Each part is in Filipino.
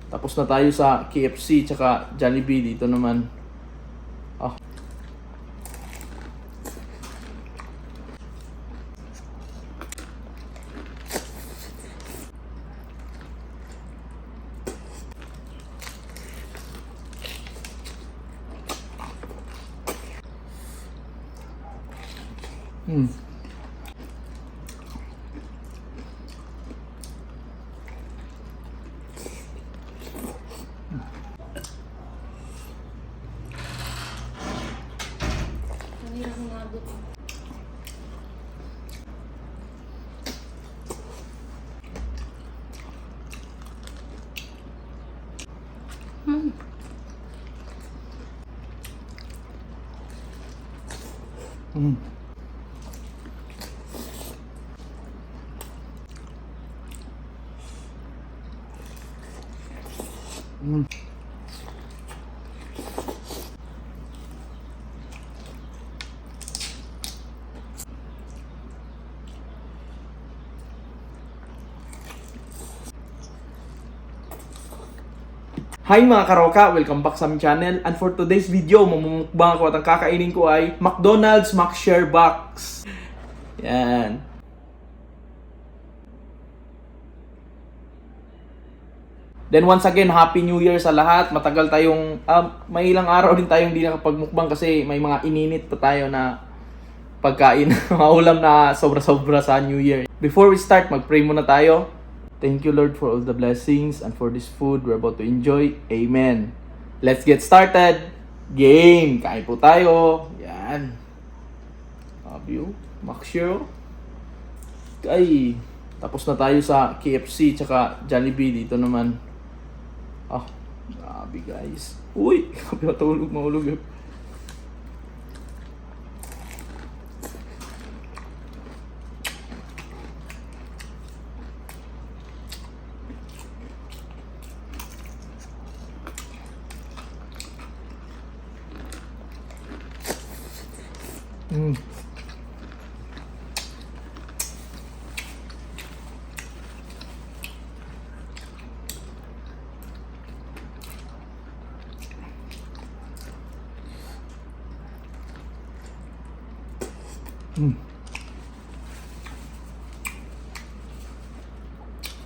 Tapos na tayo sa KFC tsaka Jollibee. Dito naman. Ah. Hi mga karoka! Welcome back sa aming channel. And for today's video, mamumukbang ako at ang kakainin ko ay McDonald's McShare Box. Yan. Then once again, Happy New Year sa lahat. Matagal tayong, may ilang araw din tayong hindi nakapagmukbang kasi may mga ininit pa tayo na pagkain. Mga ulam na sobra-sobra sa New Year. Before we start, mag-pray muna tayo. Thank you, Lord, for all the blessings and for this food we're about to enjoy. Amen. Let's get started. Game. Kain po tayo. Yan. Sabi you. McShare. Ay. Tapos na tayo sa KFC tsaka Jollibee. Dito naman. Grabe guys. Uy. Grabe matulog. Mahulog.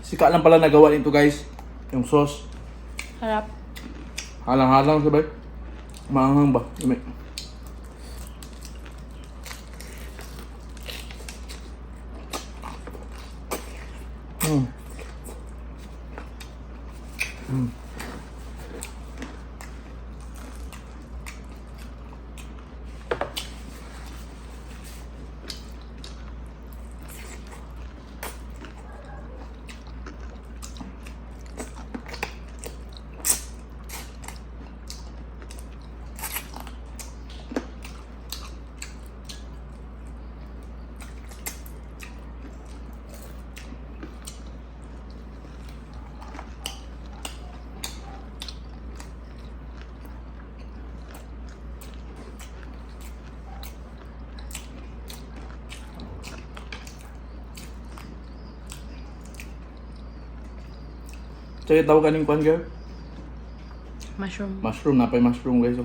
Sika lang pala nagawa nito guys. Yung sauce. Harap. Halang-halang sabay. Maanghang ba? Ime. Sige, tawag kaning kwan girl. Mushroom. Mushroom, napay mushroom guys.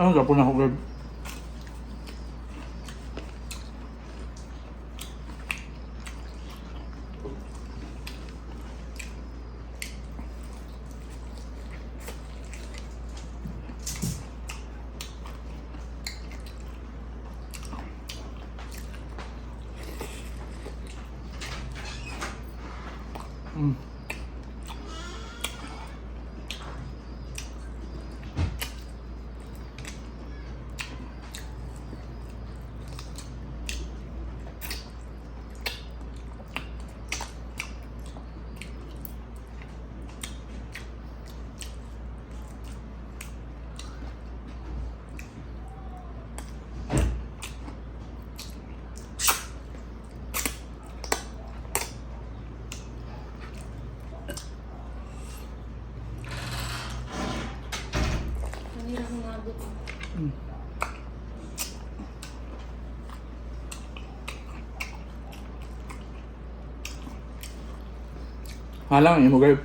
Ano gapon ako girl? Mm. Mahirap umabot. Halang, imo girl.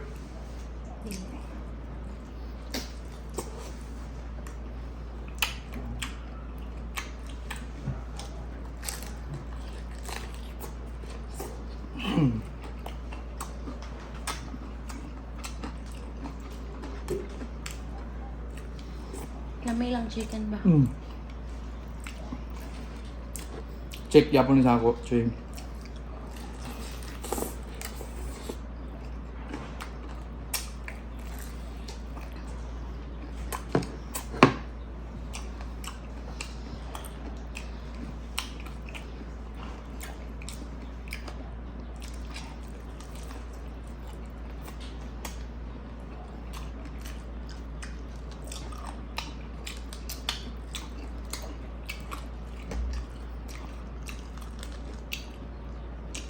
Lamay lang chicken ba? Mm. Check yapon sa ako, chewing.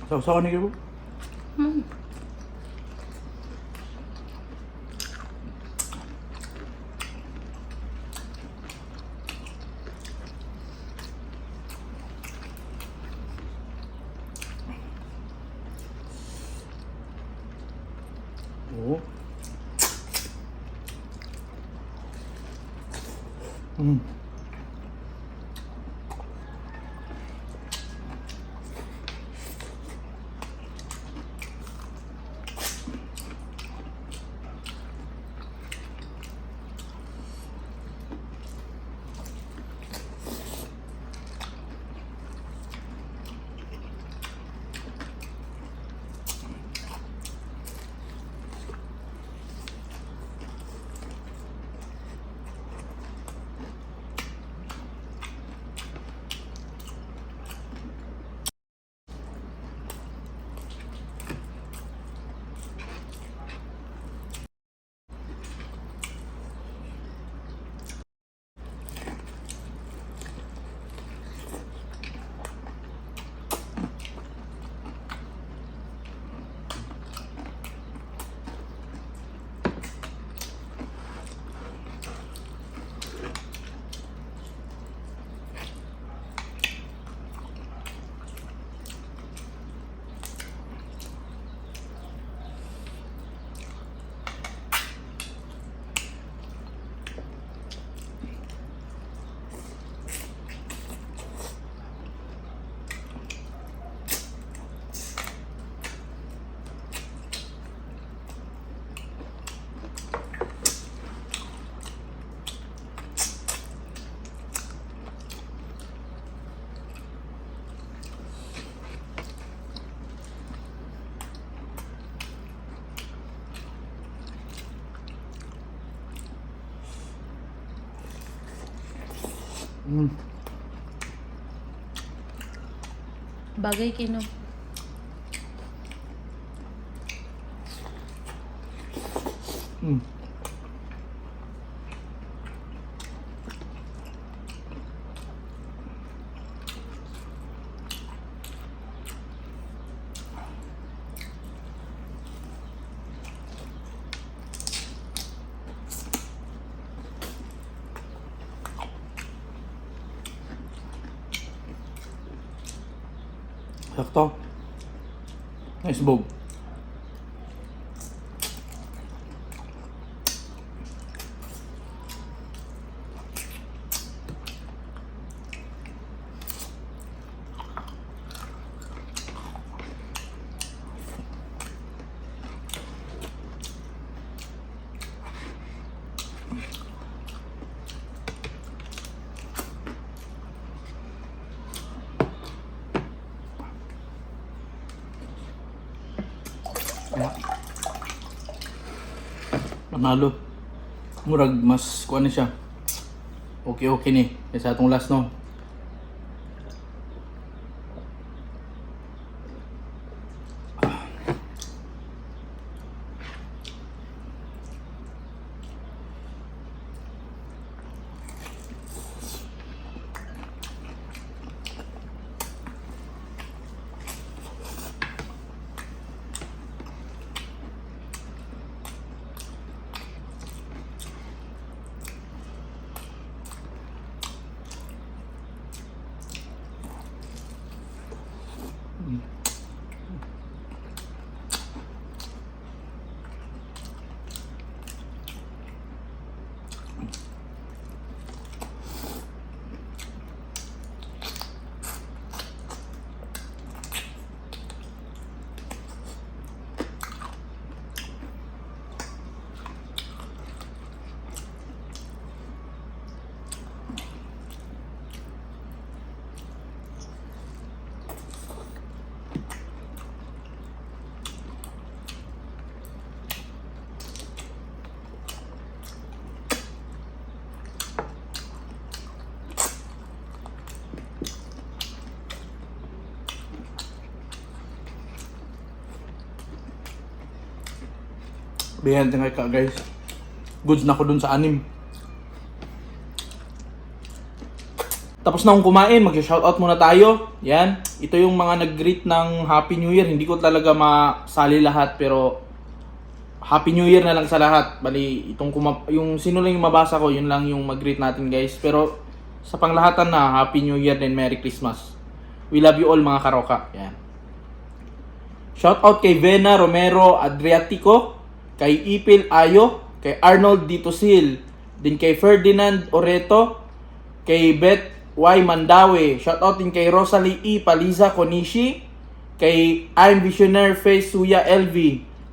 Sausaw ni ko. Hmm. Oh. Mm. Mm. Bagay kino. Mm. Sakto. Nice bog. Yeah. Panalo. Murag mas kuan na siya. Okay ni. Kaysa atong last no. Bihan tingay ka guys. Goods na ko dun sa anim. Tapos na akong kumain, mag-shoutout muna tayo. Yan. Ito yung mga nag-greet ng Happy New Year. Hindi ko talaga masali lahat pero Happy New Year na lang sa lahat. Bali, yung sino lang yung mabasa ko, yun lang yung mag-greet natin guys. Pero sa panglahatan na, Happy New Year and Merry Christmas. We love you all mga karoka. Yan. Shoutout kay Vena Romero Adriatico, kay Ipil Ayo, kay Arnold Ditosil, din kay Ferdinand Oreto, kay Beth Y. Mandawe, shoutout din kay Rosalie E. Paliza Konishi, kay I'm Visionaire Face Suya LV,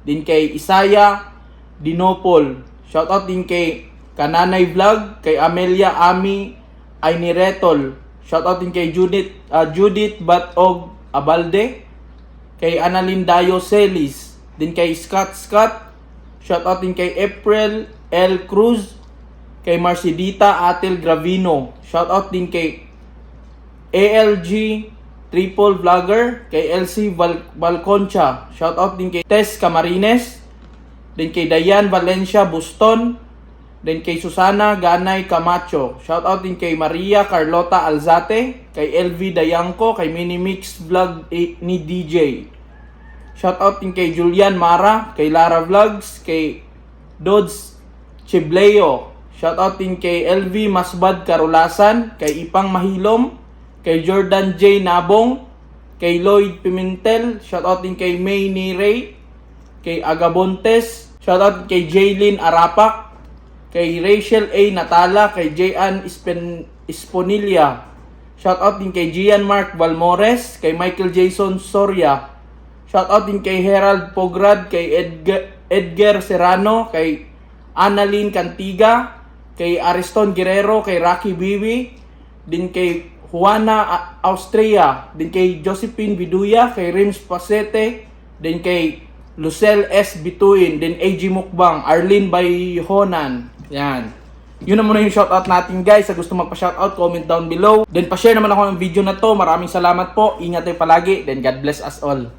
din kay Isaya Dinopol, shoutout din kay Kananay Vlog, kay Amelia Ami Ayniretol, shoutout din kay Judith Batog Abalde, kay Annalyn Dayo Celis, din kay Scott, shoutout din kay April L. Cruz, kay Marcidita Atel Gravino, shoutout din kay ALG Triple Vlogger, kay LC Valconcha, shoutout din kay Tess Camarines, din kay Dayan Valencia Buston, din kay Susana Ganay Camacho, shoutout din kay Maria Carlota Alzate, kay LV Dayanko, kay Minimix Vlog ni DJ. Shoutout din kay Julian Mara, kay Lara Vlogs, kay Dodds Chibleo. Shoutout din kay LV Masbad Karulasan, kay Ipang Mahilom, kay Jordan J. Nabong, kay Lloyd Pimentel. Shoutout din kay May Nirey, kay Agabontes. Shoutout din kay Jaylin Arapak, kay Rachel A. Natala, kay Jayan Esponilla. Shoutout din kay Gian Mark Valmores, kay Michael Jason Soria. Shoutout din kay Herald Pograd, kay Edgar Serrano, kay Annalyn Cantiga, kay Ariston Guerrero, kay Rocky Biwi, din kay Juana Austria, din kay Josephine Viduya, kay Rims Pasete, din kay Lucel S. Bituin, din AG Mukbang, Arlene Bayhonan. Yan. Yun na muna yung shoutout natin guys. Sa gusto magpa-shoutout, comment down below. Then pa-share naman ako ng video na to. Maraming salamat po. Ingat tayo palagi. Then God bless us all.